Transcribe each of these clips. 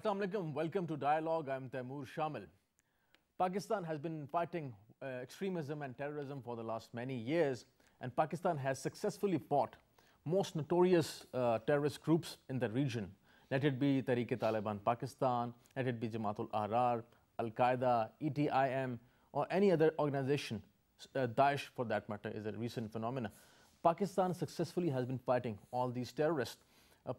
Assalamu alaikum. Welcome to Dialogue. I'm Taimoor Shamil. Pakistan has been fighting extremism and terrorism for the last many years, and Pakistan has successfully fought most notorious terrorist groups in the region. Let it be Tehreek-e-Taliban Pakistan, let it be Jamaat-ul-Ahrar, Al-Qaeda, ETIM, or any other organization. Daesh, for that matter, is a recent phenomenon. Pakistan successfully has been fighting all these terrorists.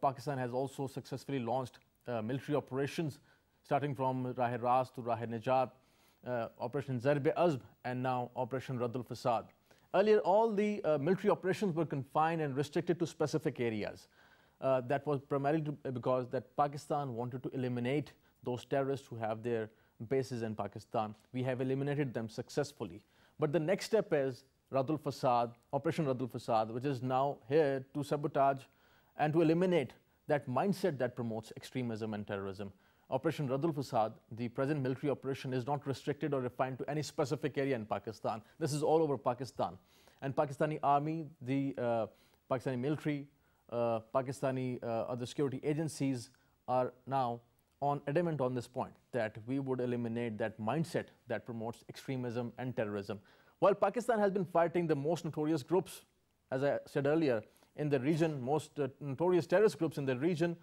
Pakistan has also successfully launched military operations, starting from Rah-e-Ras to Rah-e-Najat, Operation Zarb-e-Azb, and now Operation Radd-ul-Fasad. Earlier, all the military operations were confined and restricted to specific areas. That was primarily because that Pakistan wanted to eliminate those terrorists who have their bases in Pakistan. We have eliminated them successfully. But the next step is Radd-ul-Fasad, Operation Radd-ul-Fasad, which is now here to sabotage and to eliminate that mindset that promotes extremism and terrorism. Operation Radd-ul-Fasad, the present military operation, is not restricted or refined to any specific area in Pakistan. This is all over Pakistan. And Pakistani army, the Pakistani military, Pakistani other security agencies are now adamant on this point, that we would eliminate that mindset that promotes extremism and terrorism. While Pakistan has been fighting the most notorious groups, as I said earlier, in the region, most notorious terrorist groups in the region,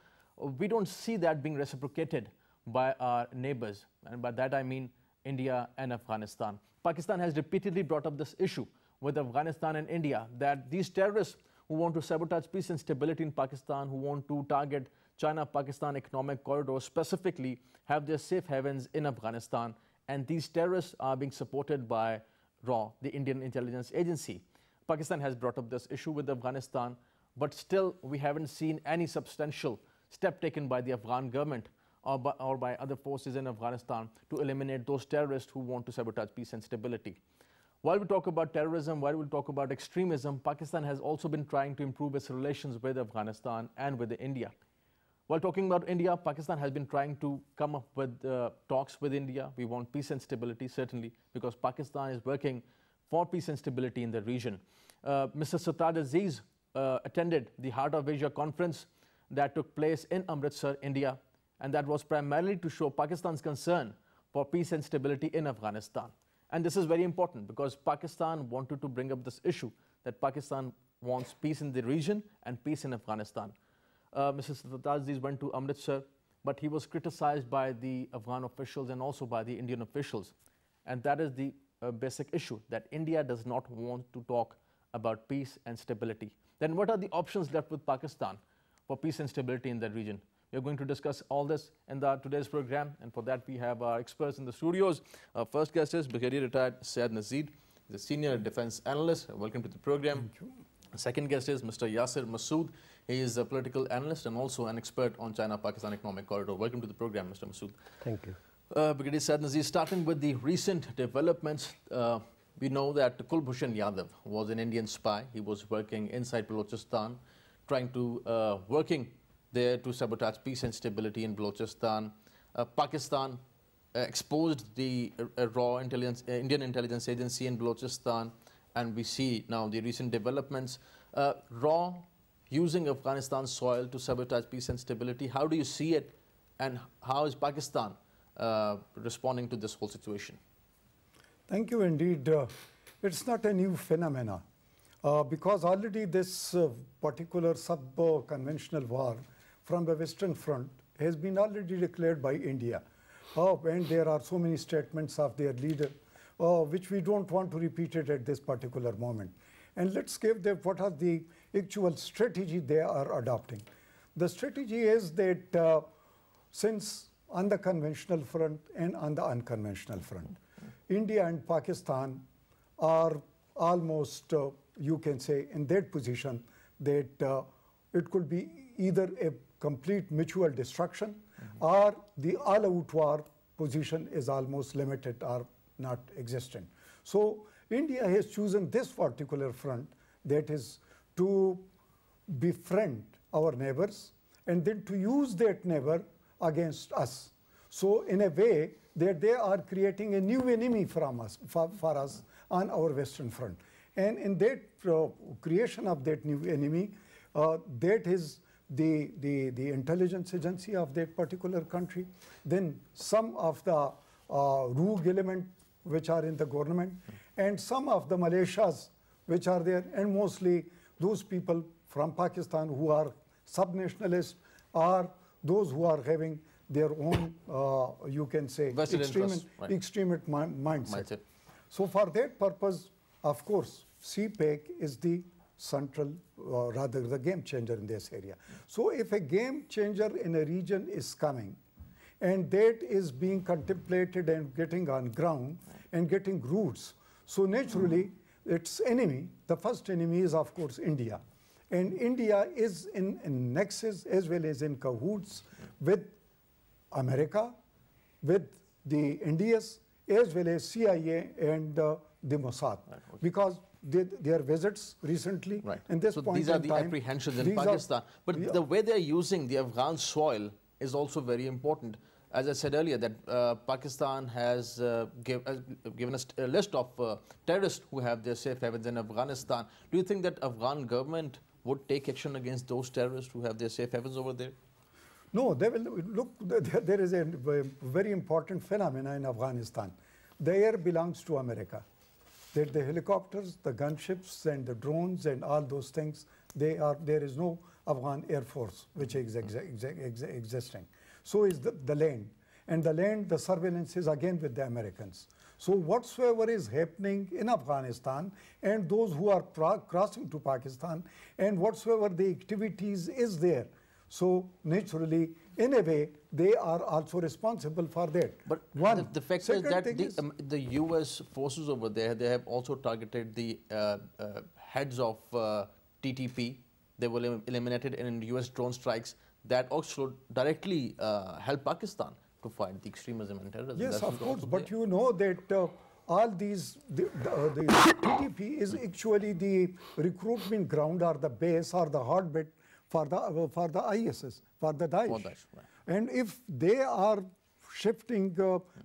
we don't see that being reciprocated by our neighbors. And by that I mean India and Afghanistan. Pakistan has repeatedly brought up this issue with Afghanistan and India, that these terrorists who want to sabotage peace and stability in Pakistan, who want to target China-Pakistan economic corridor specifically, have their safe havens in Afghanistan. And these terrorists are being supported by RAW, the Indian Intelligence Agency. Pakistan has brought up this issue with Afghanistan, but still we haven't seen any substantial step taken by the Afghan government or by other forces in Afghanistan to eliminate those terrorists who want to sabotage peace and stability. While we talk about terrorism, while we talk about extremism, Pakistan has also been trying to improve its relations with Afghanistan and with India. While talking about India, Pakistan has been trying to come up with talks with India. We want peace and stability, certainly, because Pakistan is working for peace and stability in the region. Mr. Sartaj Aziz attended the Heart of Asia conference that took place in Amritsar, India, and that was primarily to show Pakistan's concern for peace and stability in Afghanistan. And this is very important because Pakistan wanted to bring up this issue that Pakistan wants peace in the region and peace in Afghanistan. Mr. Sartaj Aziz went to Amritsar, but he was criticized by the Afghan officials and also by the Indian officials. And that is the basic issue, that India does not want to talk about peace and stability. Then what are the options left with Pakistan for peace and stability in the region? We are going to discuss all this in today's program, and for that we have our experts in the studios. Our first guest is Brigadier Retired Syed Nazeer. He's a senior defense analyst. Welcome to the program. Thank you. Second guest is Mr. Yasir Masood. He is a political analyst and also an expert on China-Pakistan economic corridor. Welcome to the program, Mr. Masood. Thank you. Brigadier Syed Nazeer, starting with the recent developments, we know that Kulbhushan Yadav was an Indian spy. He was working inside Balochistan, trying to working there to sabotage peace and stability in Balochistan. Pakistan exposed the raw Indian intelligence agency in Balochistan, and we see now the recent developments. Raw using Afghanistan's soil to sabotage peace and stability. How do you see it, and how is Pakistan responding to this whole situation? Thank you indeed. It's not a new phenomena because already this particular sub-conventional war from the Western Front has been already declared by India. And there are so many statements of their leader which we don't want to repeat it at this particular moment. And let's give them what are the actual strategy they are adopting. The strategy is that since on the conventional front and on the unconventional front, India and Pakistan are almost, you can say, in that position that it could be either a complete mutual destruction or the all-out war position is almost limited or not existent. So India has chosen this particular front, that is to befriend our neighbors and then to use that neighbor against us. So in a way that they are creating a new enemy from us, for us on our Western Front. And in that creation of that new enemy, that is the intelligence agency of that particular country, then some of the rogue element which are in the government, and some of the militias which are there, and mostly those people from Pakistan who are sub-nationalists or those who are having their own, you can say, extremist mindset. So for that purpose, of course, CPEC is the central, rather the game changer in this area. So if a game changer in a region is coming, and that is being contemplated and getting on ground and getting roots, so naturally its enemy, the first enemy is of course India. And India is in nexus as well as in cahoots with America, with the Indians, as well as CIA and the Mossad, because their visits recently. Right. And this so point these are the apprehensions in Pakistan. But the way they're using the Afghan soil is also very important. As I said earlier, that Pakistan has given us a list of terrorists who have their safe havens in Afghanistan. Do you think that Afghan government would take action against those terrorists who have their safe havens over there? No, they will look. There is a very important phenomenon in Afghanistan. The air belongs to America. That the helicopters, the gunships, and the drones, and all those things, there is no Afghan Air Force which is existing. So is the land, and the land, the surveillance is again with the Americans. So whatsoever is happening in Afghanistan, and those who are crossing to Pakistan, and whatsoever the activities is there, so naturally, in a way, they are also responsible for that. But the fact is that the US forces over there, they have also targeted the heads of TTP. They were eliminated in US drone strikes that also directly help Pakistan to fight the extremism and terrorism. Yes, of course, but you know that all these, the TTP is actually the recruitment ground or the base or the hotbed for the ISIS, for the Daesh. Right. And if they are shifting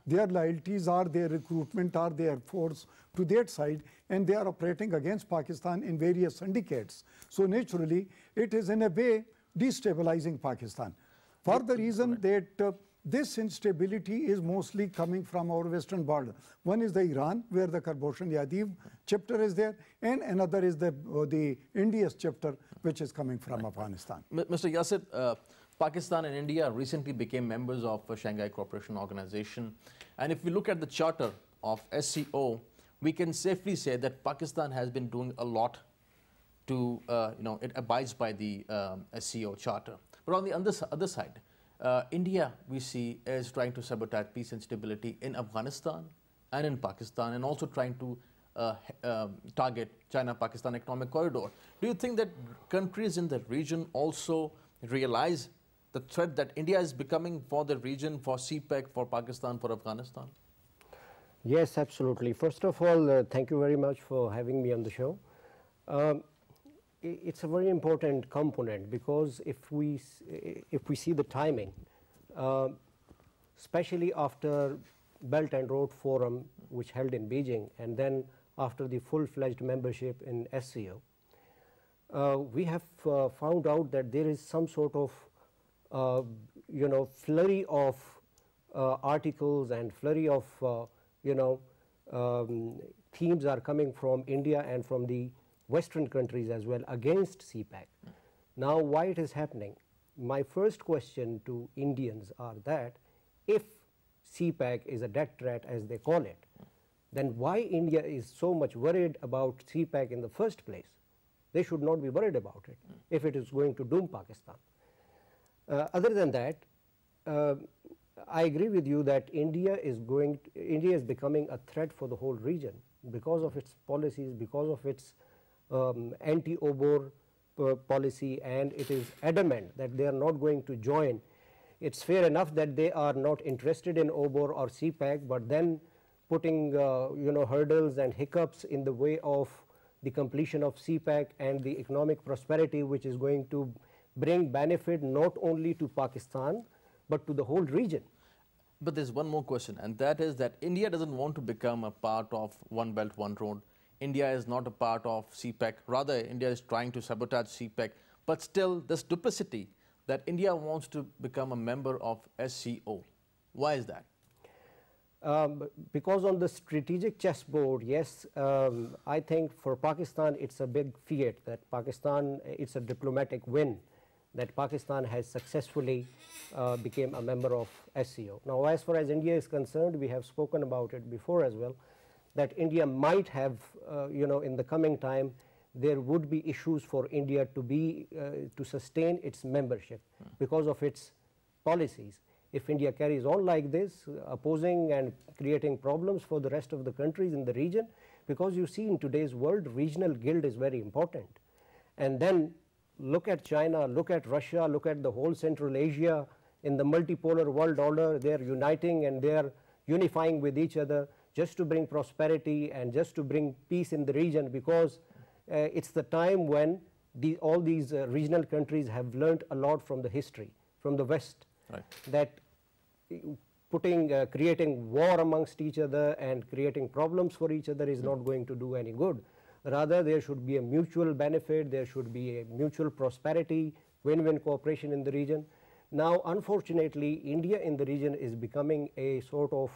their loyalties or their recruitment or their force to that side, and they are operating against Pakistan in various syndicates, so naturally it is in a way destabilizing Pakistan. For the reason that this instability is mostly coming from our western border. One is the Iran, where the Karboshan Yadiv chapter is there, and another is the India's chapter, which is coming from Afghanistan. Mr. Yasir, Pakistan and India recently became members of Shanghai Cooperation Organization. And if we look at the charter of SCO, we can safely say that Pakistan has been doing a lot to, it abides by the SCO charter. But on the other side, India, we see, is trying to sabotage peace and stability in Afghanistan and in Pakistan, and also trying to target China-Pakistan economic corridor. Do you think that countries in the region also realize the threat that India is becoming for the region, for CPEC, for Pakistan, for Afghanistan? Yes, absolutely. First of all, thank you very much for having me on the show. It's a very important component, because if we see the timing, especially after Belt and Road Forum, which held in Beijing, and then after the full-fledged membership in SCO, we have found out that there is some sort of flurry of articles and flurry of themes are coming from India and from the Western countries as well against CPEC. Now, why it is happening? My first question to Indians are that if CPEC is a death threat, as they call it, then why India is so much worried about CPEC in the first place? They should not be worried about it if it is going to doom Pakistan. Other than that, I agree with you that India is becoming a threat for the whole region because of its policies, because of its anti-OBOR policy, and it is adamant that they are not going to join. It's fair enough that they are not interested in OBOR or CPEC, but then putting hurdles and hiccups in the way of the completion of CPEC and the economic prosperity, which is going to bring benefit not only to Pakistan but to the whole region. But there's one more question, and that is that India doesn't want to become a part of One Belt, One Road. India is not a part of CPEC. Rather, India is trying to sabotage CPEC. But still, this duplicity that India wants to become a member of SCO. Why is that? Because on the strategic chessboard, yes, I think for Pakistan it's a big fiat that Pakistan, it's a diplomatic win that Pakistan has successfully became a member of SCO. Now, as far as India is concerned, we have spoken about it before as well, that India might have, in the coming time, there would be issues for India to be, to sustain its membership because of its policies. If India carries on like this, opposing and creating problems for the rest of the countries in the region, because you see in today's world, regional guild is very important. And then look at China, look at Russia, look at the whole Central Asia. In the multipolar world order, they are uniting and they are unifying with each other just to bring prosperity and just to bring peace in the region, because it's the time when all these regional countries have learned a lot from the history, from the West, right, that creating war amongst each other and creating problems for each other is not going to do any good. Rather, there should be a mutual benefit, there should be a mutual prosperity, win-win cooperation in the region. Now, unfortunately, India in the region is becoming a sort of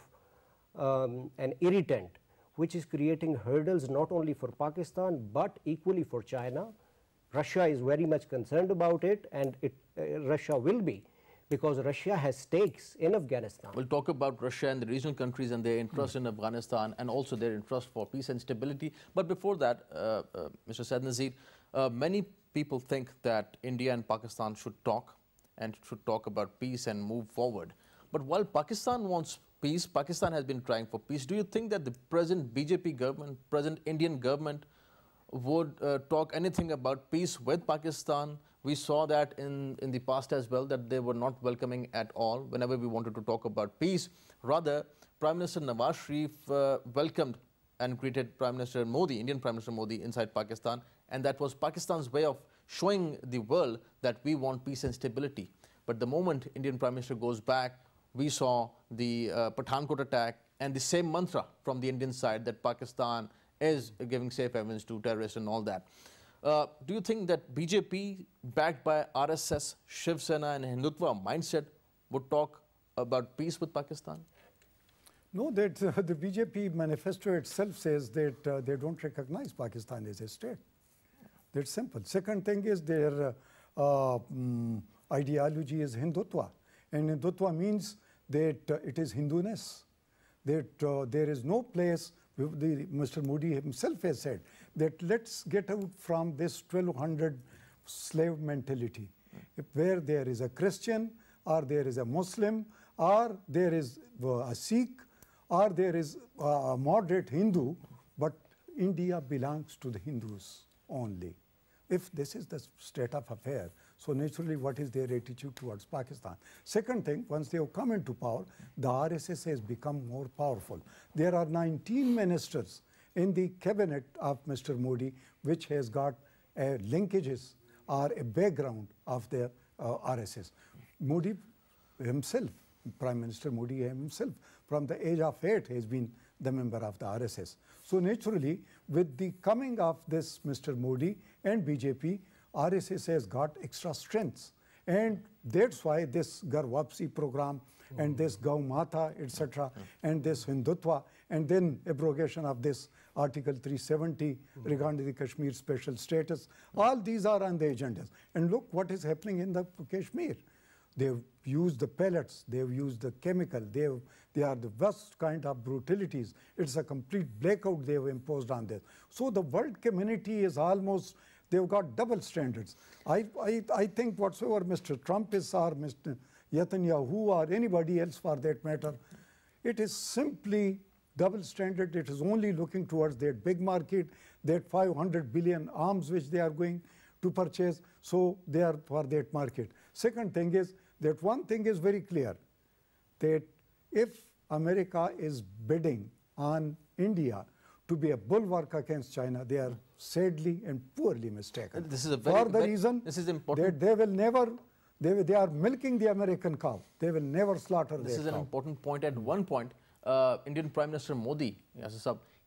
an irritant, which is creating hurdles not only for Pakistan, but equally for China. Russia is very much concerned about it, and Russia will be, because Russia has stakes in Afghanistan. We'll talk about Russia and the regional countries and their interest in Afghanistan and also their interest for peace and stability. But before that, Mr. Said Nazir, many people think that India and Pakistan should talk and should talk about peace and move forward. But while Pakistan wants peace, Pakistan has been trying for peace. Do you think that the present BJP government, present Indian government would talk anything about peace with Pakistan? We saw that in the past as well, that they were not welcoming at all whenever we wanted to talk about peace. Rather, Prime Minister Nawaz Sharif welcomed and greeted Prime Minister Modi, Indian Prime Minister Modi, inside Pakistan, and that was Pakistan's way of showing the world that we want peace and stability. But the moment Indian Prime Minister goes back, we saw the Pathankot attack and the same mantra from the Indian side that Pakistan is giving safe havens to terrorists and all that. Do you think that BJP, backed by RSS, Shiv Sena and Hindutva mindset, would talk about peace with Pakistan? No, that the BJP manifesto itself says that they don't recognize Pakistan as a state. That's simple. Second thing is their ideology is Hindutva. And Hindutva means that it is Hinduness, that there is no place. Mr. Modi himself has said that let's get out from this 1200 slave mentality, where there is a Christian, or there is a Muslim, or there is a Sikh, or there is a moderate Hindu, but India belongs to the Hindus only. If this is the state of affair, so naturally what is their attitude towards Pakistan? Second thing, once they have come into power, the RSS has become more powerful. There are 19 ministers in the cabinet of Mr. Modi, which has got linkages or a background of the RSS. Modi himself, Prime Minister Modi himself, from the age of 8 has been the member of the RSS. So naturally, with the coming of this Mr. Modi and BJP, RSS has got extra strengths. And that's why this Garwapsi program and this Gau Mata, etc., and this Hindutva, and then abrogation of this Article 370 regarding the Kashmir special status, all these are on the agendas. And look what is happening in the Kashmir. They've used the pellets, they've used the chemical, they are the worst kind of brutalities. It's a complete blackout they have imposed on this. So the world community is almost, they've got double standards. I think whatsoever Mr. Trump is, or Mr. Netanyahu, or anybody else for that matter, it is simply double standard. It is only looking towards that big market, that 500 billion arms which they are going to purchase, so they are for that market. Second thing is that one thing is very clear, that if America is bidding on India to be a bulwark against China, they are sadly and poorly mistaken. This is a for the reason this is important. that they will never, they are milking the American cow. They will never slaughter their cow. This is an important point. At one point, Indian Prime Minister Modi,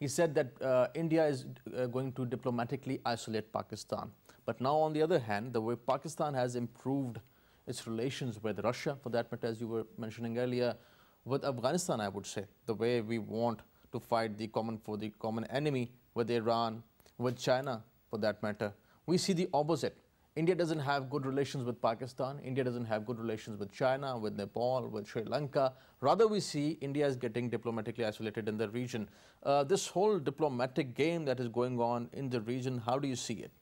he said that India is going to diplomatically isolate Pakistan. But now, on the other hand, the way Pakistan has improved its relations with Russia, for that matter, as you were mentioning earlier, with Afghanistan, I would say, the way we want to fight the common enemy with Iran, with China, for that matter. We see the opposite. India doesn't have good relations with Pakistan. India doesn't have good relations with China, with Nepal, with Sri Lanka. Rather, we see India is getting diplomatically isolated in the region. This whole diplomatic game that is going on in the region, how do you see it?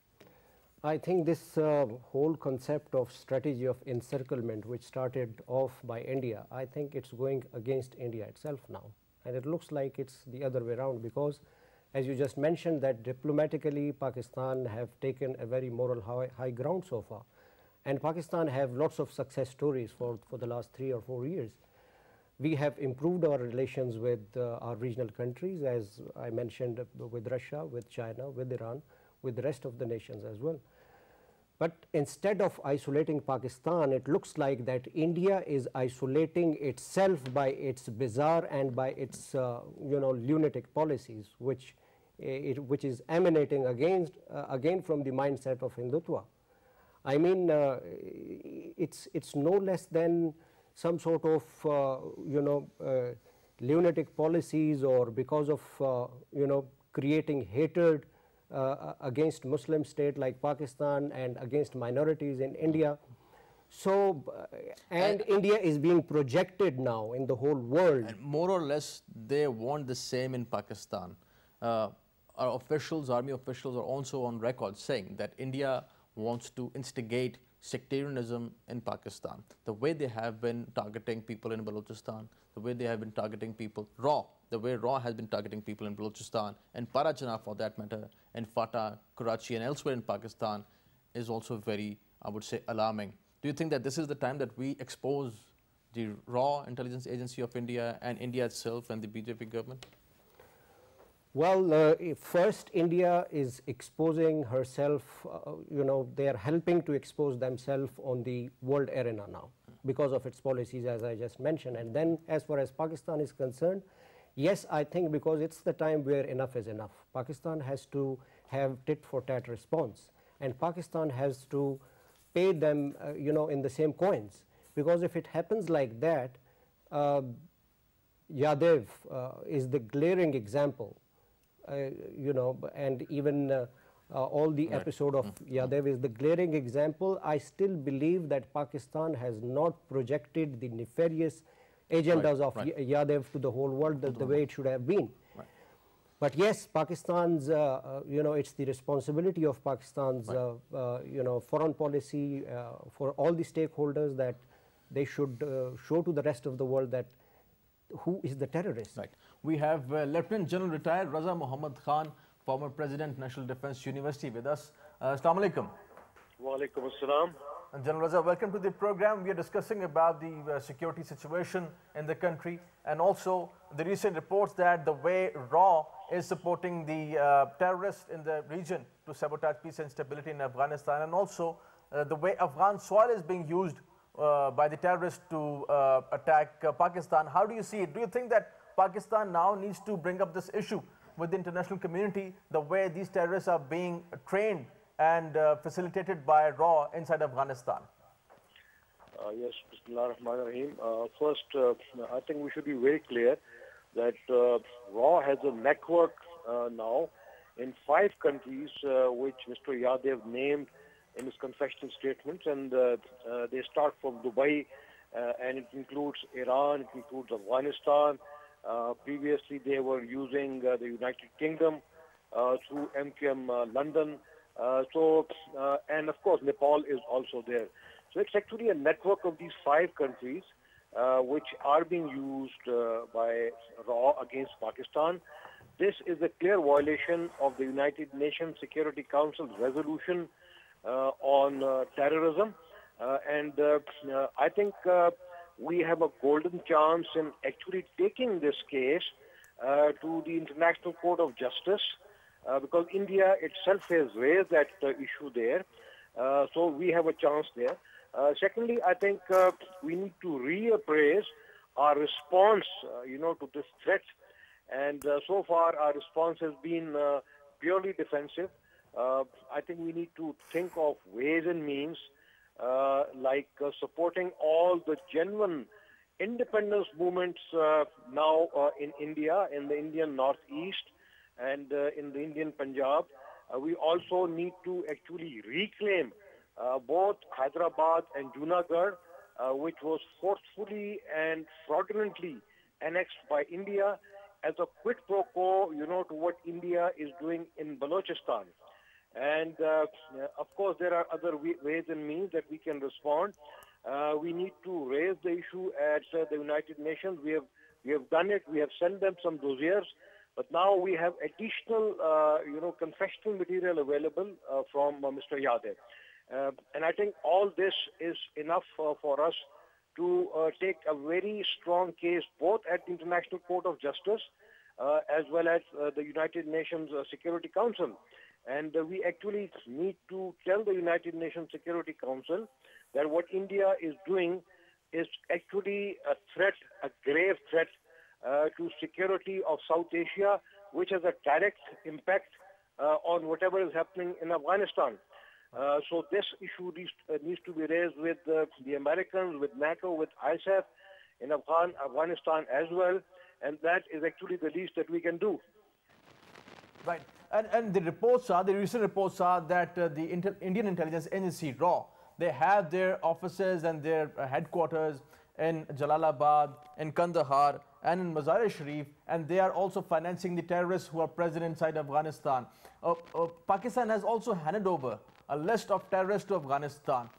I think this whole concept of strategy of encirclement, which started off by India, I think it's going against India itself now. And it looks like it's the other way around, because as you just mentioned, that diplomatically Pakistan have taken a very moral high ground so far. And Pakistan have lots of success stories for the last 3 or 4 years. We have improved our relations with our regional countries, as I mentioned, with Russia, with China, with Iran, with the rest of the nations as well. But instead of isolating Pakistan, it looks like that India is isolating itself by its bizarre and by its lunatic policies, which is emanating again from the mindset of Hindutva. I mean, it's no less than some sort of lunatic policies, or because of creating hatred against Muslim state like Pakistan and against minorities in India. So, and India is being projected now in the whole world. And more or less, they want the same in Pakistan. Our officials, army officials, are also on record saying that India wants to instigate sectarianism in Pakistan. The way they have been targeting people in Balochistan, the way they have been targeting people, the way RAW has been targeting people in Balochistan, and Parachana for that matter, and Fatah, Karachi and elsewhere in Pakistan, is also very, I would say, alarming. Do you think that this is the time that we expose the RAW intelligence agency of India and India itself and the BJP government? Well, first India is exposing herself, they are helping to expose themselves on the world arena now because of its policies, as I just mentioned. And then as far as Pakistan is concerned, yes, I think because it's the time where enough is enough. Pakistan has to have tit for tat response, and Pakistan has to pay them, in the same coins. Because if it happens like that, Yadev is the glaring example. And even all the episode of Yadev is the glaring example. I still believe that Pakistan has not projected the nefarious agendas of Yadev to the whole world the way it should have been. Right. But yes, Pakistan's, it's the responsibility of Pakistan's, foreign policy for all the stakeholders that they should show to the rest of the world that who is the terrorist. Right. We have Lieutenant General retired Raza Muhammad Khan, former President, National Defence University, with us. Assalamu alaikum. Wa alaikum assalam. General Raza, welcome to the program. We are discussing about the security situation in the country, and also the recent reports that the way RAW is supporting the terrorists in the region to sabotage peace and stability in Afghanistan, and also the way Afghan soil is being used by the terrorists to attack Pakistan. How do you see it? Do you think that Pakistan now needs to bring up this issue with the international community, the way these terrorists are being trained and facilitated by RAW inside Afghanistan? Yes, Bismillah ar-Rahman ar-Rahim. First, I think we should be very clear that RAW has a network now in 5 countries which Mr. Yadev named in his confessional statements, and they start from Dubai, and it includes Iran, it includes Afghanistan. Previously, they were using the United Kingdom through MQM London. And of course, Nepal is also there. So it's actually a network of these 5 countries which are being used by RAW against Pakistan. This is a clear violation of the United Nations Security Council's resolution on terrorism. And I think we have a golden chance in actually taking this case to the International Court of Justice, because India itself has raised that issue there. So we have a chance there. Secondly, I think we need to reappraise our response, to this threat. And so far, our response has been purely defensive. I think we need to think of ways and means like supporting all the genuine independence movements now in India, in the Indian Northeast and in the Indian Punjab. We also need to actually reclaim both Hyderabad and Junagadh, which was forcefully and fraudulently annexed by India as a quid pro quo, to what India is doing in Balochistan. And of course, there are other ways and means that we can respond. We need to raise the issue at the United Nations. We have done it. We have sent them some dossiers, but now we have additional, confessional material available from Mr. Yadav. And I think all this is enough for us to take a very strong case both at the International Court of Justice as well as the United Nations Security Council. And we actually need to tell the United Nations Security Council that what India is doing is actually a threat, a grave threat to security of South Asia, which has a direct impact on whatever is happening in Afghanistan. So this issue needs to be raised with the Americans, with NATO, with ISAF, in Afghanistan as well, and that is actually the least that we can do. Right. And the recent reports are that the Indian intelligence agency, RAW, they have their offices and their headquarters in Jalalabad, in Kandahar, and in Mazar-e-Sharif, and they are also financing the terrorists who are present inside Afghanistan. Pakistan has also handed over a list of terrorists to Afghanistan.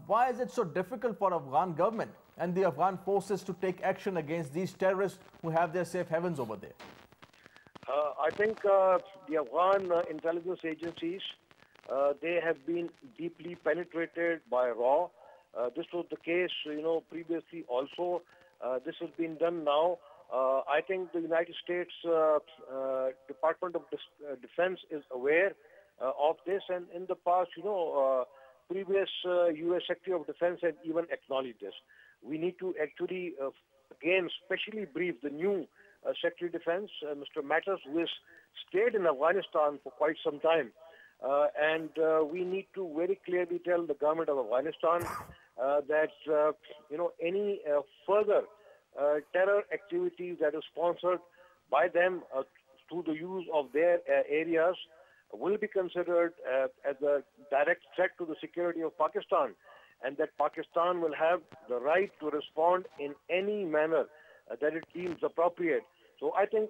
Why is it so difficult for Afghan government and the Afghan forces to take action against these terrorists who have their safe havens over there? I think the Afghan intelligence agencies, they have been deeply penetrated by RAW. This was the case, previously also. This has been done now. I think the United States Department of Defense is aware of this, and in the past, previous U.S. Secretary of Defense had even acknowledged this. We need to actually, again, specially brief the new Secretary of Defense, Mr. Mattis, who has stayed in Afghanistan for quite some time. And we need to very clearly tell the government of Afghanistan that, any further terror activities that are sponsored by them through the use of their areas will be considered as a direct threat to the security of Pakistan, and that Pakistan will have the right to respond in any manner that it deems appropriate. So I think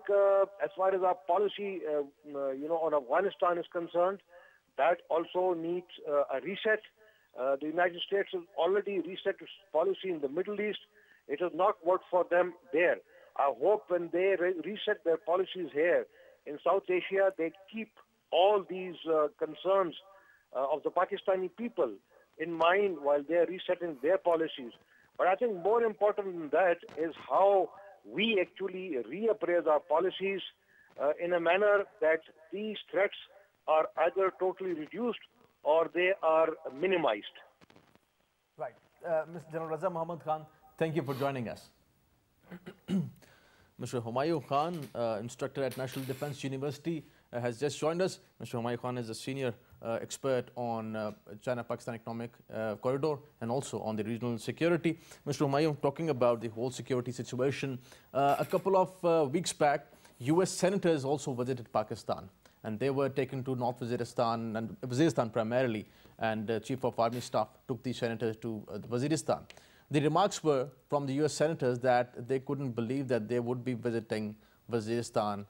as far as our policy, on Afghanistan is concerned, that also needs a reset. The United States has already reset its policy in the Middle East. It has not worked for them there. I hope when they reset their policies here in South Asia, they keep all these concerns of the Pakistani people in mind while they are resetting their policies. But I think more important than that is how we actually reappraise our policies in a manner that these threats are either totally reduced or they are minimized. Right. Mr. General Raza Muhammad Khan, thank you for joining us. Mr. Humayun Khan, instructor at National Defense University, has just joined us. Mr. Humayun Khan is a senior expert on China-Pakistan economic corridor and also on the regional security. Mr. Humayun, talking about the whole security situation, a couple of weeks back, US senators also visited Pakistan, and they were taken to North Waziristan, and Waziristan primarily, and Chief of Army Staff took the senators to Waziristan. The remarks were from the US senators that they couldn't believe that they would be visiting Waziristan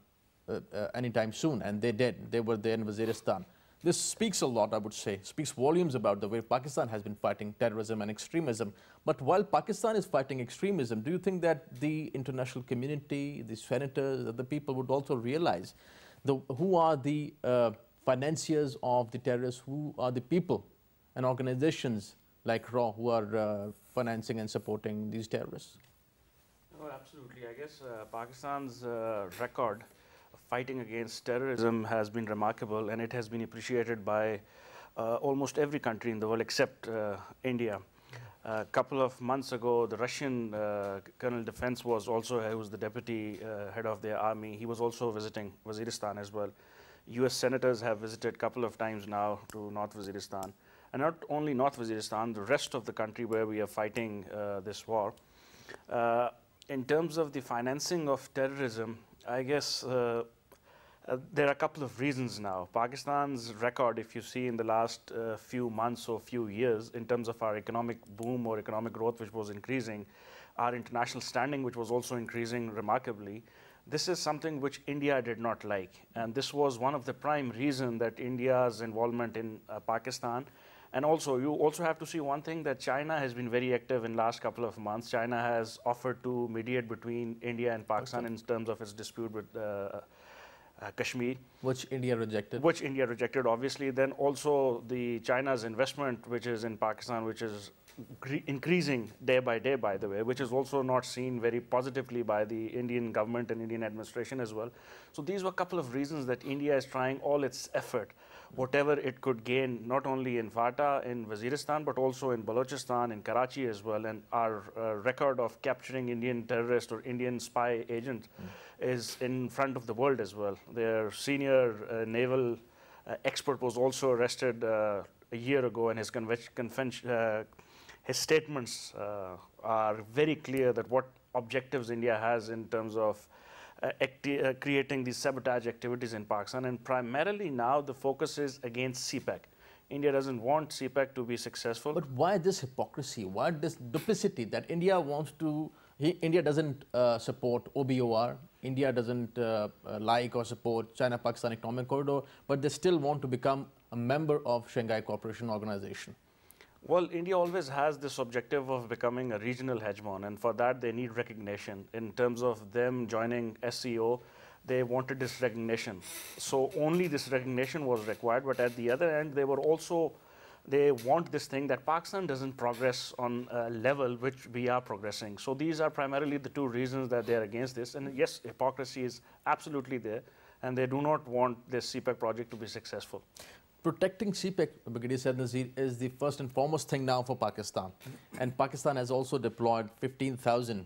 anytime soon, and they did. They were there in Waziristan. This speaks a lot, I would say, speaks volumes about the way Pakistan has been fighting terrorism and extremism. But while Pakistan is fighting extremism, do you think that the international community, the senators, the people would also realize who are the financiers of the terrorists, who are the people and organizations like RAW who are financing and supporting these terrorists? Oh, absolutely. I guess Pakistan's record of fighting against terrorism has been remarkable, and it has been appreciated by almost every country in the world except India. A couple of months ago, the Russian Colonel Defense was also, who was the deputy head of their army, he was also visiting Waziristan as well. US senators have visited a couple of times now to North Waziristan. and not only North Waziristan, the rest of the country where we are fighting this war. In terms of the financing of terrorism, I guess there are a couple of reasons now. Pakistan's record, if you see in the last few months or few years, in terms of our economic boom or economic growth, which was increasing, our international standing, which was also increasing remarkably, this is something which India did not like. And this was one of the prime reasons that India's involvement in Pakistan. And also, you also have to see one thing, that China has been very active in the last couple of months. China has offered to mediate between India and Pakistan in terms of its dispute with Kashmir. Which India rejected. Which India rejected, obviously. Then also the China's investment, which is in Pakistan, which is increasing day by day, by the way, which is also not seen very positively by the Indian government and Indian administration as well. So these were a couple of reasons that India is trying all its effort, whatever it could gain, not only in FATA, in Waziristan, but also in Balochistan, in Karachi as well. And our record of capturing Indian terrorists or Indian spy agents is in front of the world as well. Their senior naval expert was also arrested a year ago, and his statements are very clear that what objectives India has in terms of creating these sabotage activities in Pakistan. And primarily now the focus is against CPEC. India doesn't want CPEC to be successful. But why this hypocrisy? Why this duplicity that India wants to, India doesn't support OBOR, India doesn't like or support China-Pakistan Economic Corridor, but they still want to become a member of Shanghai Cooperation Organization? Well, India always has this objective of becoming a regional hegemon, and for that they need recognition. In terms of them joining SCO, they wanted this recognition. So only this recognition was required, but at the other end, they want this thing that Pakistan doesn't progress on a level which we are progressing. So these are primarily the two reasons that they are against this. And yes, hypocrisy is absolutely there, and they do not want this CPEC project to be successful. Protecting CPEC, Brigadier Said Nazir, is the first and foremost thing now for Pakistan. And Pakistan has also deployed 15,000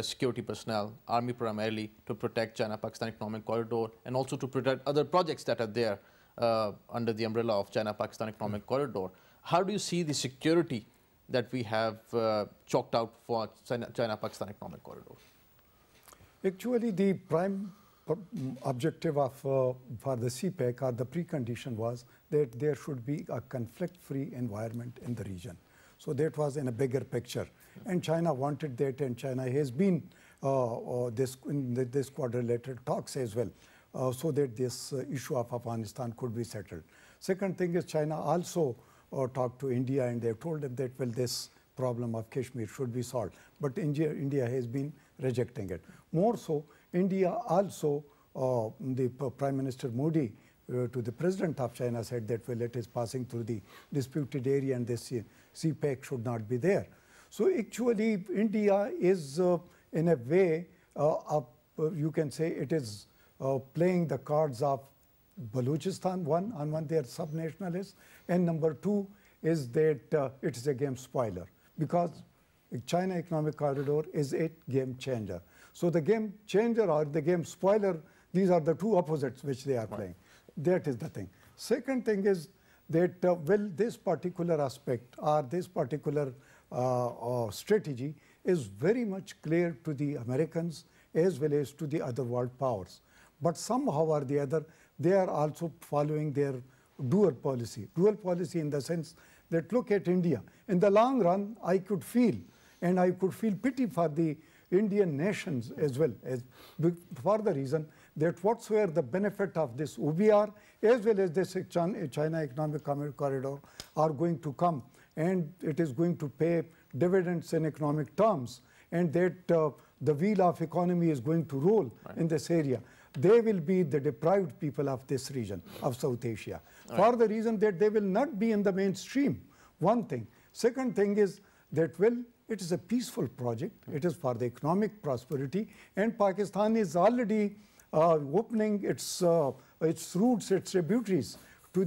security personnel, army primarily, to protect China-Pakistan Economic Corridor and also to protect other projects that are there under the umbrella of China-Pakistan Economic Corridor. How do you see the security that we have chalked out for China-Pakistan Economic Corridor? Actually, the prime objective of for the CPEC, or the precondition, was that there should be a conflict-free environment in the region. So that was in a bigger picture, and China wanted that, and China has been in this quadrilateral talks as well, so that this issue of Afghanistan could be settled. Second thing is, China also talked to India, and they told them that, well, this problem of Kashmir should be solved, but India has been rejecting it. More so, India also, the Prime Minister Modi to the President of China said that, well, it is passing through the disputed area and this CPEC should not be there. So actually, India is in a way, you can say it is playing the cards of Balochistan, on one they are sub-nationalists, and number two is that it is a game spoiler, because China Economic Corridor is a game changer. So the game changer or the game spoiler, these are the two opposites which they are playing. That is the thing. Second thing is that, well, this particular aspect or this particular strategy is very much clear to the Americans as well as to the other world powers. But somehow or the other, they are also following their dual policy. Dual policy in the sense that, look at India. In the long run, I could feel, and I could feel pity for the Indian nations as well, as for the reason that whatsoever the benefit of this OBR as well as this China Economic Corridor are going to come, and it is going to pay dividends in economic terms, and that the wheel of economy is going to roll in this area. They will be the deprived people of this region of South Asia, for the reason that they will not be in the mainstream, one thing. Second thing is that, well, it is a peaceful project. It is for the economic prosperity, and Pakistan is already opening its routes, its tributaries to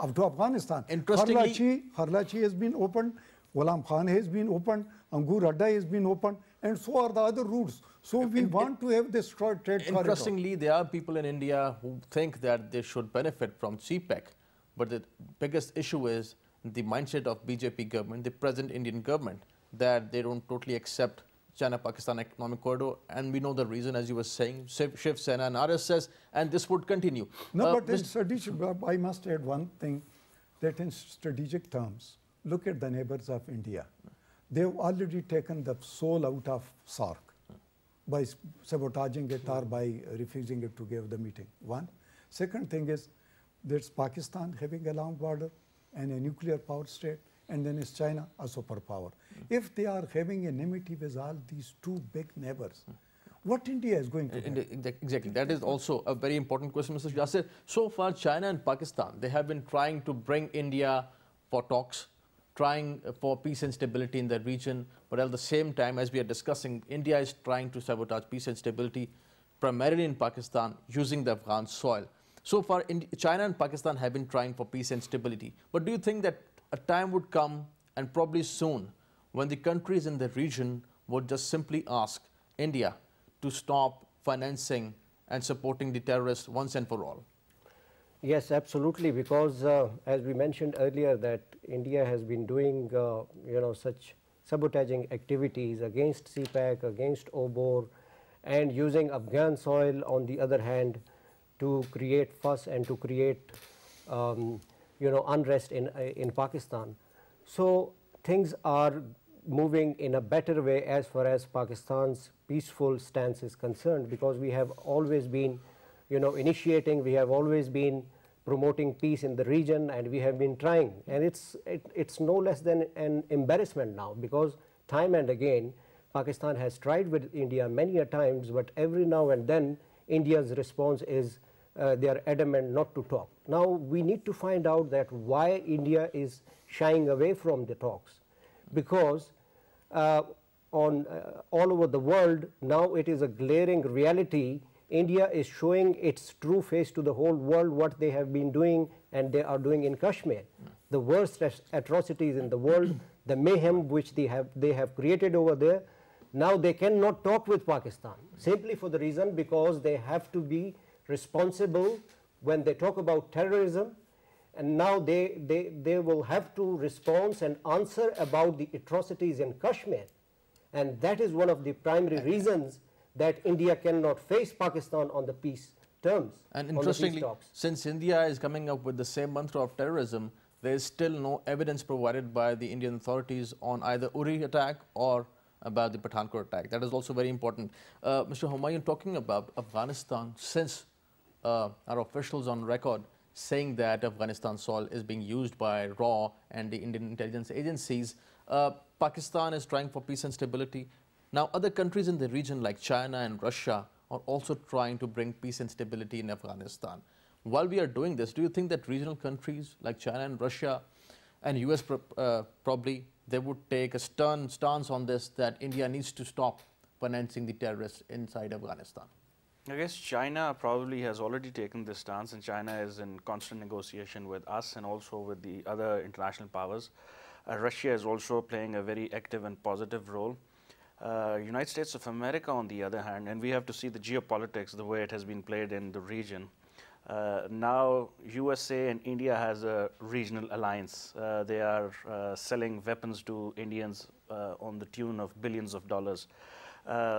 Afghanistan. Interestingly, Karachi has been opened, Ghulam Khan has been opened, Angur Adda has been opened, and so are the other routes. So we want to have this trade corridor. Interestingly, there are people in India who think that they should benefit from CPEC, But the biggest issue is the mindset of BJP government, the present Indian government, that they don't totally accept China-Pakistan economic corridor, and we know the reason, as you were saying, Shiv Sena and RSS, and this would continue. No, but in strategic, I must add one thing, that in strategic terms, look at the neighbors of India. They've already taken the soul out of SARC by sabotaging it or by refusing it to give the meeting. One. Second thing is, there's Pakistan having a long border and a nuclear power state, and then is China, a superpower. If they are having enmity with all these two big neighbors, what India is going to do? Exactly. That is also a very important question, Mr. Yasir. So far, China and Pakistan, they have been trying to bring India for talks, trying for peace and stability in the region. But at the same time, as we are discussing, India is trying to sabotage peace and stability, primarily in Pakistan, using the Afghan soil. So far, China and Pakistan have been trying for peace and stability. But do you think that a time would come, and probably soon, when the countries in the region would just simply ask India to stop financing and supporting the terrorists once and for all? Yes, absolutely, because as we mentioned earlier, that India has been doing such sabotaging activities against CPAC, against OBOR, and using Afghan soil on the other hand to create fuss and to create unrest in Pakistan. So things are moving in a better way as far as Pakistan's peaceful stance is concerned, because we have always been initiating, we have always been promoting peace in the region, and we have been trying. And it's no less than an embarrassment now, because time and again Pakistan has tried with India many a times, but every now and then India's response is they are adamant not to talk. Now we need to find out that why India is shying away from the talks, because all over the world now it is a glaring reality. India is showing its true face to the whole world, what they have been doing and they are doing in Kashmir. The worst atrocities in the world, the mayhem which they have created over there. Now they cannot talk with Pakistan, simply for the reason because they have to be responsible when they talk about terrorism, and now they will have to respond and answer about the atrocities in Kashmir. And that is one of the primary reasons that India cannot face Pakistan on the peace terms. And interestingly, since India is coming up with the same mantra of terrorism, there is still no evidence provided by the Indian authorities on either Uri attack or about the Pathankot attack. That is also very important. Mr. Humayun, talking about Afghanistan, since our officials on record saying that Afghanistan soil is being used by RAW and the Indian intelligence agencies, Pakistan is trying for peace and stability. Now, other countries in the region like China and Russia are also trying to bring peace and stability in Afghanistan. While we are doing this, do you think that regional countries like China and Russia and US probably they would take a stern stance on this, that India needs to stop financing the terrorists inside Afghanistan? I guess China probably has already taken this stance, and China is in constant negotiation with us and also with the other international powers. Russia is also playing a very active and positive role. United States of America, on the other hand, and we have to see the geopolitics, the way it has been played in the region. Now, USA and India has a regional alliance. They are selling weapons to Indians on the tune of billions of dollars.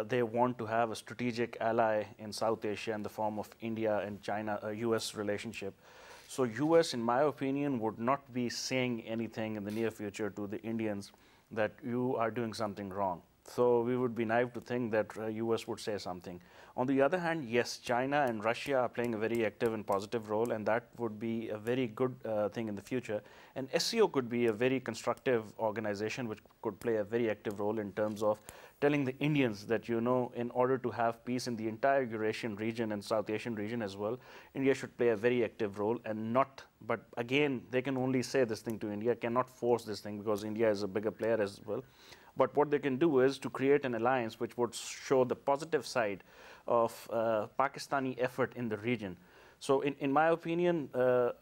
They want to have a strategic ally in South Asia in the form of India and China, a US relationship. So US, in my opinion, would not be saying anything in the near future to the Indians that you are doing something wrong. So we would be naive to think that US would say something. On the other hand, yes, China and Russia are playing a very active and positive role, and that would be a very good thing in the future. And SCO could be a very constructive organization which could play a very active role in terms of telling the Indians that, in order to have peace in the entire Eurasian region and South Asian region as well, India should play a very active role and not, but again, they can only say this thing to India, cannot force this thing because India is a bigger player as well. But what they can do is to create an alliance which would show the positive side of Pakistani effort in the region. So in my opinion,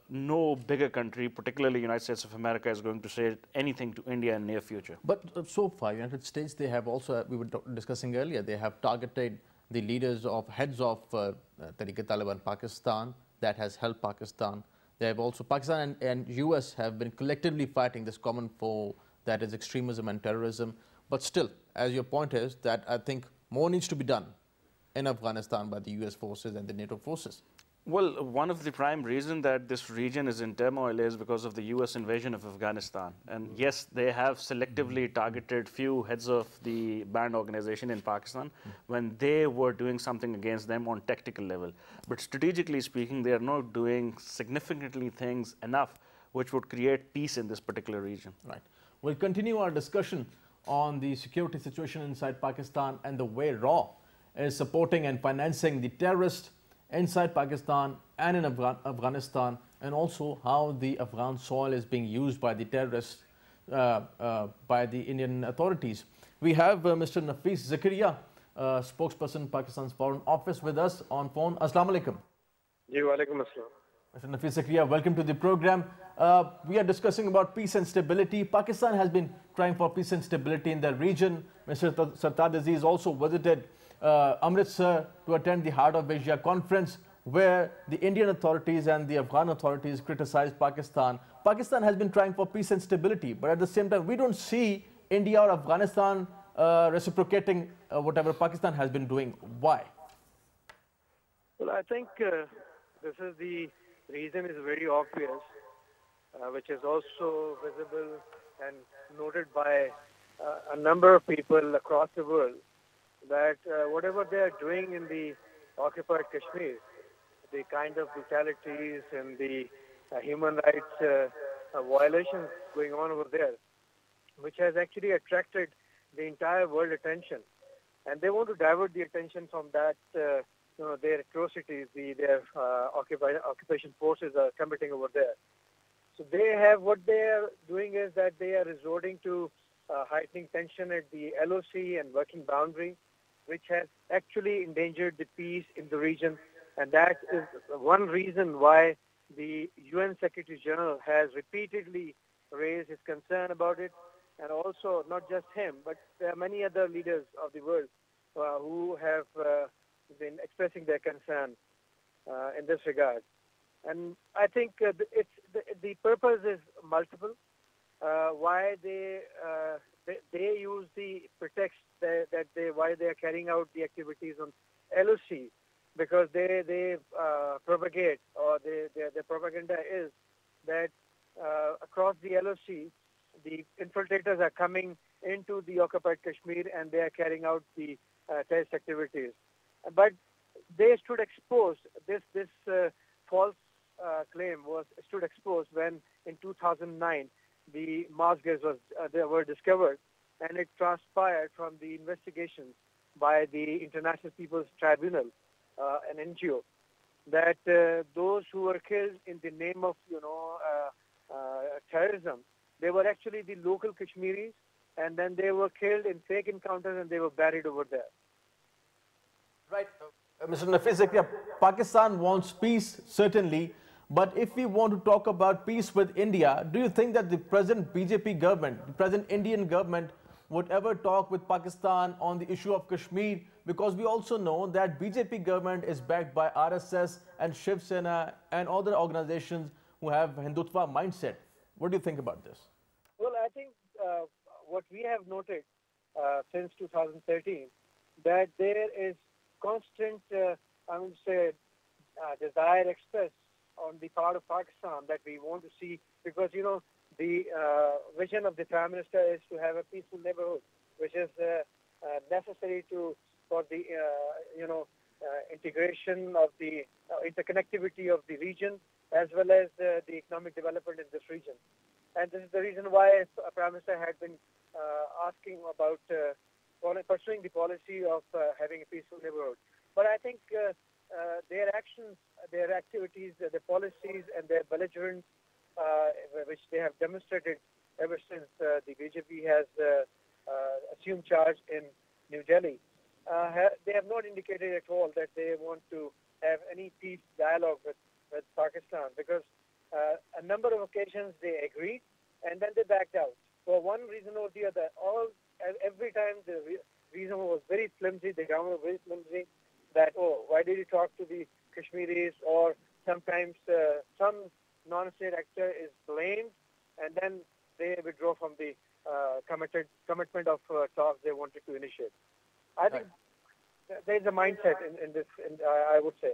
no bigger country, particularly United States of America, is going to say anything to India in the near future. But so far, United States, they have also, we were discussing earlier, they have targeted the leaders of heads of Tehreek-e-Taliban Pakistan that has helped Pakistan. They have also, Pakistan and US have been collectively fighting this common foe that is extremism and terrorism. But still, as your point is, that I think more needs to be done in Afghanistan by the US forces and the NATO forces. Well, one of the prime reasons that this region is in turmoil is because of the US invasion of Afghanistan. And yes, they have selectively targeted few heads of the banned organization in Pakistan when they were doing something against them on tactical level. But strategically speaking, they are not doing significantly things enough which would create peace in this particular region. Right. We'll continue our discussion on the security situation inside Pakistan and the way RAW is supporting and financing the terrorists inside Pakistan and in Afghanistan, and also how the Afghan soil is being used by the terrorists by the Indian authorities. We have Mr. Nafis Zakaria, spokesperson Pakistan's Foreign Office, with us on phone. Assalamu alaikum. Ji, walaikum assalam. Mr. Nafis Zakaria, welcome to the program. We are discussing about peace and stability. Pakistan has been trying for peace and stability in the region. Mr. Sartaj Aziz also visited Amritsar to attend the Heart of Asia conference, where the Indian authorities and the Afghan authorities criticized Pakistan. Pakistan has been trying for peace and stability, but at the same time, we don't see India or Afghanistan reciprocating whatever Pakistan has been doing. Why? Well, I think this is the reason is very obvious, which is also visible and noted by a number of people across the world, that whatever they are doing in the occupied Kashmir, the kind of brutalities and the human rights violations going on over there, which has actually attracted the entire world attention. And they want to divert the attention from that, their atrocities, their occupation forces are committing over there. So what they are doing is that they are resorting to heightening tension at the LOC and working boundary, which has actually endangered the peace in the region. And that is one reason why the UN Secretary General has repeatedly raised his concern about it. And also, not just him, but there are many other leaders of the world who have been expressing their concern in this regard. And I think the purpose is multiple. Why they use the pretext why they are carrying out the activities on LOC, because they propagate, or their propaganda is that across the LOC, the infiltrators are coming into the occupied Kashmir and they are carrying out the terrorist activities. But they stood exposed. This false claim stood exposed when in 2009 the Mars graves were discovered, and it transpired from the investigations by the International People's Tribunal, an NGO, that those who were killed in the name of terrorism, they were actually the local Kashmiris, and then they were killed in fake encounters and they were buried over there. Right. Mr. Nafis Zakaria, Pakistan wants peace, certainly, but if we want to talk about peace with India, do you think that the present BJP government, the present Indian government, would ever talk with Pakistan on the issue of Kashmir? Because we also know that BJP government is backed by RSS and Shiv Sena and other organizations who have Hindutva mindset. What do you think about this? Well, I think what we have noted since 2013, that there is constant, desire expressed on the part of Pakistan that we want to see, because, the vision of the Prime Minister is to have a peaceful neighborhood, which is necessary for the, integration of the interconnectivity of the region, as well as the economic development in this region. And this is the reason why Prime Minister had been asking about pursuing the policy of having a peaceful neighborhood. But I think their actions, their activities, their policies, and their belligerence, which they have demonstrated ever since the BJP has assumed charge in New Delhi, they have not indicated at all that they want to have any peace dialogue with Pakistan, because a number of occasions they agreed and then they backed out for one reason or the other. Every time the reason was very flimsy, the ground was very flimsy, that, why did you talk to the Kashmiris? Or sometimes some non-state actor is blamed, and then they withdraw from the commitment of talks they wanted to initiate. I think there is a mindset in this, I would say.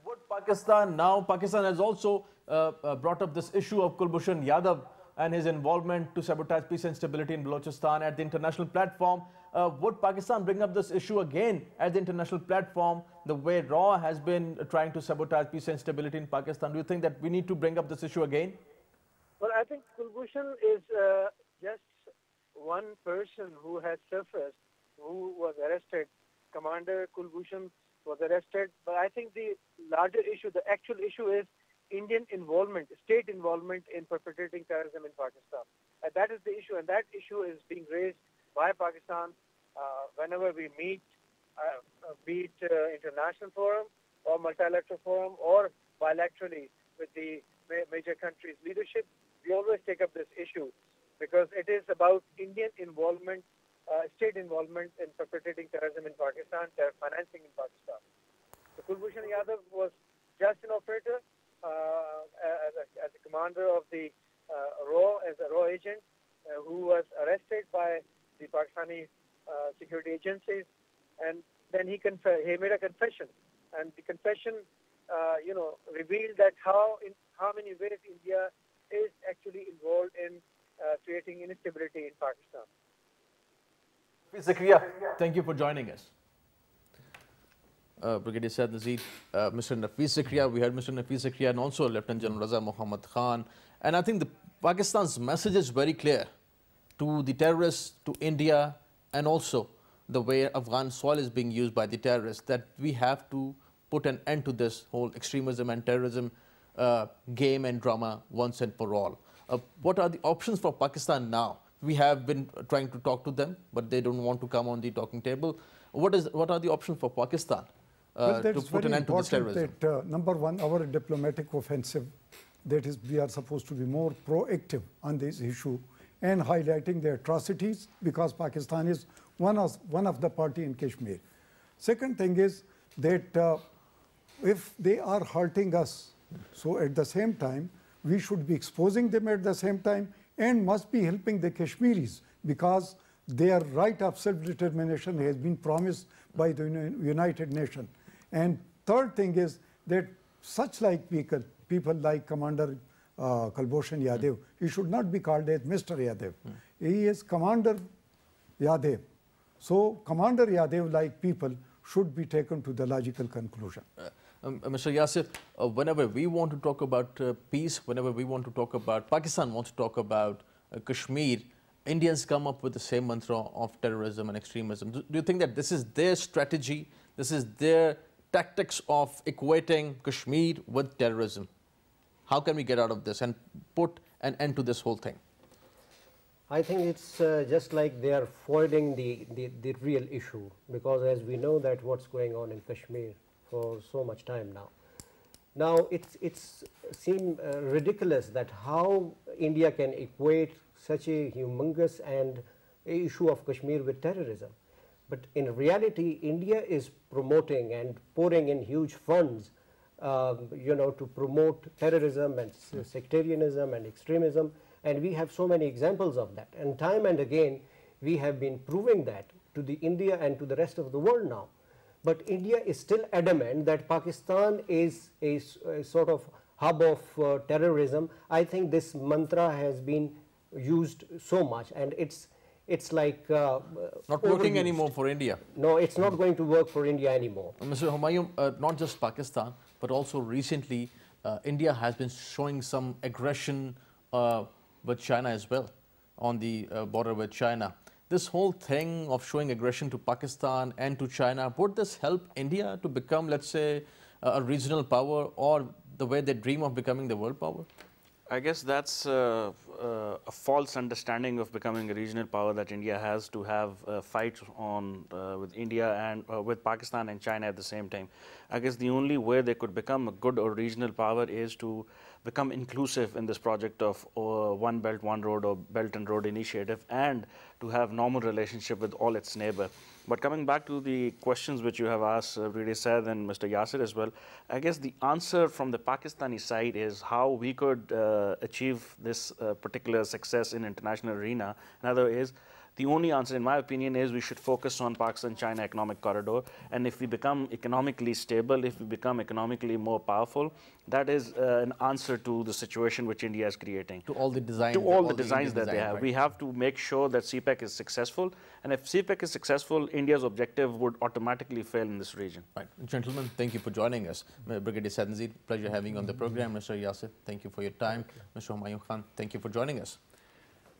Would Pakistan now, Pakistan has also brought up this issue of Kulbhushan Yadav and his involvement to sabotage peace and stability in Balochistan at the international platform. Would Pakistan bring up this issue again at the international platform, the way RAW has been trying to sabotage peace and stability in Pakistan? Do you think that we need to bring up this issue again? Well, I think Kulbhushan is just one person who has surfaced, who was arrested. Commander Kulbhushan was arrested, but I think the larger issue, the actual issue is Indian involvement, state involvement in perpetrating terrorism in Pakistan. And that is the issue, and that issue is being raised by Pakistan whenever we meet, be it international forum or multilateral forum or bilaterally with the major countries' leadership. We always take up this issue because it is about Indian involvement, state involvement in perpetrating terrorism in Pakistan, terror financing in Pakistan. So Kulbhushan Yadav was just an operator as a commander of the RAW, as a RAW agent who was arrested by the Pakistani security agencies, and then he made a confession, and the confession, revealed that how many ways India is actually involved in creating instability in Pakistan. Zakria, thank you for joining us. Brigadier Syed Nazir, Mr. Nafis Zakria, we heard Mr. Nafis Zakria and also Lieutenant General Raza Muhammad Khan. And I think Pakistan's message is very clear to the terrorists, to India, and also the way Afghan soil is being used by the terrorists, that we have to put an end to this whole extremism and terrorism game and drama once and for all. What are the options for Pakistan now? We have been trying to talk to them, but they don't want to come on the talking table. What are the options for Pakistan to put an end to this terrorism? That, number one, our diplomatic offensive, that is, we are supposed to be more proactive on this issue and highlighting the atrocities, because Pakistan is one of the party in Kashmir. Second thing is that if they are hurting us, so at the same time, we should be exposing them at the same time and must be helping the Kashmiris, because their right of self-determination has been promised by the United Nations. And third thing is that such like people like Commander Kulbhushan Yadav, he should not be called as Mr. Yadav. He is Commander Yadav. So Commander Yadav like people should be taken to the logical conclusion. Mr. Yasir, whenever we want to talk about peace, whenever we want to talk about, Pakistan wants to talk about Kashmir, Indians come up with the same mantra of terrorism and extremism. Do you think that this is their strategy, this is their tactics of equating Kashmir with terrorism? How can we get out of this and put an end to this whole thing? I think it's just like they are foiling the real issue, because as we know that what's going on in Kashmir for so much time now. Now it's seem ridiculous that how India can equate such a humongous and issue of Kashmir with terrorism. But in reality, India is promoting and pouring in huge funds to promote terrorism and sectarianism and extremism, and we have so many examples of that. And time and again, we have been proving that to the India and to the rest of the world now. But India is still adamant that Pakistan is a sort of hub of terrorism. I think this mantra has been used so much, and it's like not working anymore for India. No, it's not going to work for India anymore. Mr. Humayun, not just Pakistan, but also recently, India has been showing some aggression with China as well, on the border with China. This whole thing of showing aggression to Pakistan and to China, would this help India to become, let's say, a regional power, or the way they dream of becoming the world power? I guess that's a false understanding of becoming a regional power that India has, to have a fight on with India and with Pakistan and China at the same time. I guess the only way they could become a good or regional power is to become inclusive in this project of One Belt, One Road or Belt and Road initiative, and to have normal relationship with all its neighbor. But coming back to the questions which you have asked, Brady Said and Mr. Yasir as well, I guess the answer from the Pakistani side is how we could achieve this particular success in international arena. Another is, the only answer, in my opinion, is we should focus on Pakistan-China economic corridor. And if we become economically stable, if we become economically more powerful, that is an answer to the situation which India is creating. To all the designs. To all the designs that they have. Right. We have to make sure that CPEC is successful. And if CPEC is successful, India's objective would automatically fail in this region. Right. Gentlemen, thank you for joining us. Brigadier Said, pleasure having you on the program. Mr. Yasir, thank you for your time. Mr. Humayun Khan, thank you for joining us.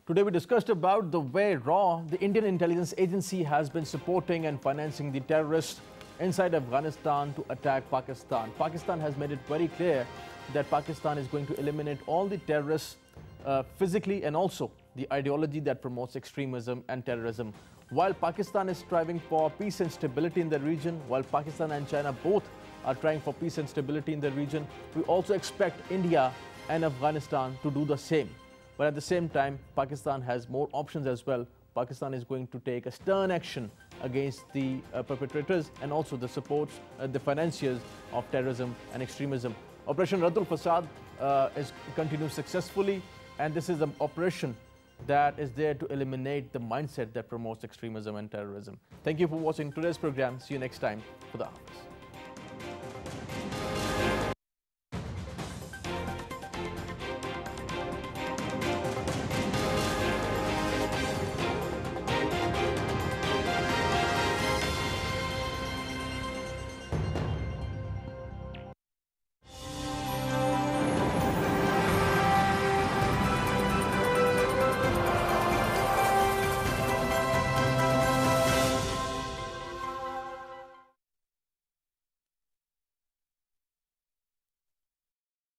Today we discussed about the way RAW, the Indian intelligence agency, has been supporting and financing the terrorists inside Afghanistan to attack Pakistan. Pakistan has made it very clear that Pakistan is going to eliminate all the terrorists physically and also the ideology that promotes extremism and terrorism. While Pakistan is striving for peace and stability in the region, while Pakistan and China both are trying for peace and stability in the region, we also expect India and Afghanistan to do the same. But at the same time, Pakistan has more options as well. Pakistan is going to take a stern action against the perpetrators and also the supports, the financiers of terrorism and extremism. Operation Raddul Fasad continues successfully, and this is an operation that is there to eliminate the mindset that promotes extremism and terrorism. Thank you for watching today's program. See you next time. Khuda Hafiz.